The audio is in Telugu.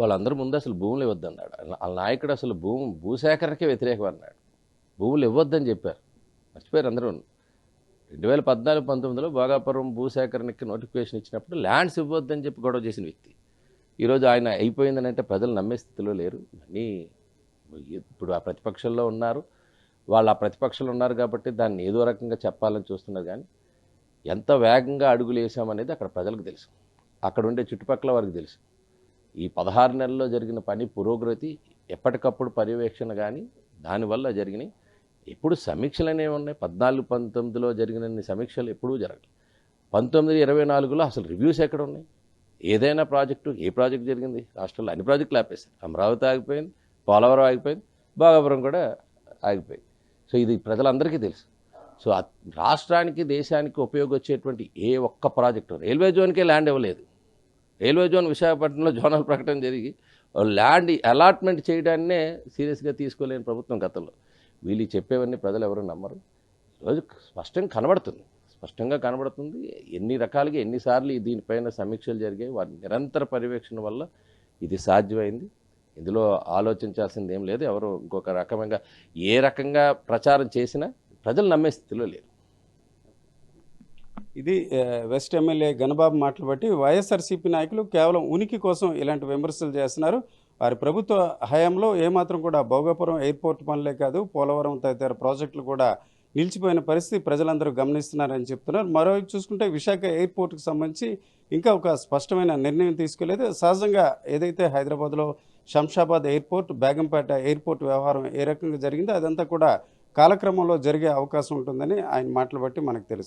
వాళ్ళందరూ ముందు అసలు భూములు ఇవ్వద్దన్నాడు. వాళ్ళ నాయకుడు అసలు భూసేకరణకే వ్యతిరేకం అన్నాడు. భూములు ఇవ్వద్దని చెప్పారు. మర్చిపోయారు అందరూ. 2014-19లో భోగాపురం భూసేకరణకి నోటిఫికేషన్ ఇచ్చినప్పుడు ల్యాండ్స్ ఇవ్వద్దని చెప్పి గొడవ చేసిన వ్యక్తి. ఈరోజు ఆయన అయిపోయిందని అంటే ప్రజలు నమ్మే స్థితిలో లేరు. ఇవన్నీ ఇప్పుడు ఆ ప్రతిపక్షంలో ఉన్నారు. వాళ్ళు ఆ ప్రతిపక్షంలో ఉన్నారు కాబట్టి దాన్ని ఏదో రకంగా చెప్పాలని చూస్తున్నారు. కానీ ఎంత వేగంగా అడుగులు వేసామనేది అక్కడ ప్రజలకు తెలుసు, అక్కడ ఉండే చుట్టుపక్కల వారికి తెలుసు. ఈ 16 నెలల్లో జరిగిన పని పురోగతి ఎప్పటికప్పుడు పర్యవేక్షణ కానీ దానివల్ల జరిగినాయి. ఎప్పుడు సమీక్షలు అనేవి ఉన్నాయి. 14-19లో జరిగినన్ని సమీక్షలు ఎప్పుడూ జరగదు. 19-24లో అసలు రివ్యూస్ ఎక్కడ ఉన్నాయి? ఏదైనా ప్రాజెక్టు, ఏ ప్రాజెక్టు జరిగింది రాష్ట్రంలో? అన్ని ప్రాజెక్టులు ఆపేశారు. అమరావతి ఆగిపోయింది, పోలవరం ఆగిపోయింది, భోగాపురం కూడా ఆగిపోయింది. సో ఇది ప్రజలందరికీ తెలుసు. సో రాష్ట్రానికి దేశానికి ఉపయోగొచ్చేటువంటి ఏ ఒక్క ప్రాజెక్టు, రైల్వే జోన్కే ల్యాండ్ ఇవ్వలేదు. రైల్వే జోన్ విశాఖపట్నంలో జోనల్ ప్రకటన జరిగి ల్యాండ్ అలాట్మెంట్ చేయడాన్నే సీరియస్గా తీసుకోలేని ప్రభుత్వం గతంలో. వీళ్ళు చెప్పేవన్నీ ప్రజలు ఎవరు నమ్మరు. ఈరోజు స్పష్టంగా కనబడుతుంది ఎన్ని రకాలుగా ఎన్నిసార్లు దీనిపైన సమీక్షలు జరిగాయి. వారి నిరంతర పర్యవేక్షణ వల్ల ఇది సాధ్యమైంది. ఇందులో ఆలోచించాల్సింది ఏం లేదు. ఎవరు ఇంకొక రకంగా ఏ రకంగా ప్రచారం చేసినా ప్రజలు నమ్మే స్థితిలో లేరు. ఇది వెస్ట్ ఎమ్మెల్యే గణబాబు మాటలు బట్టి వైఎస్ఆర్సీపీ నాయకులు కేవలం ఉనికి కోసం ఇలాంటి విమర్శలు చేస్తున్నారు. వారి ప్రభుత్వ హయాంలో ఏమాత్రం కూడా భోగాపురం ఎయిర్పోర్ట్ పనులే కాదు, పోలవరం తదితర ప్రాజెక్టులు కూడా నిలిచిపోయిన పరిస్థితి ప్రజలందరూ గమనిస్తున్నారని చెప్తున్నారు. మరోవైపు చూసుకుంటే విశాఖ ఎయిర్పోర్ట్కి సంబంధించి ఇంకా ఒక స్పష్టమైన నిర్ణయం తీసుకోలేదు. సహజంగా ఏదైతే హైదరాబాద్లో శంషాబాద్ ఎయిర్పోర్ట్, బేగంపేట ఎయిర్పోర్ట్ వ్యవహారం ఏ రకంగా జరిగిందో అదంతా కూడా కాలక్రమంలో జరిగే అవకాశం ఉంటుందని ఆయన మాటలు బట్టి మనకు తెలుసు.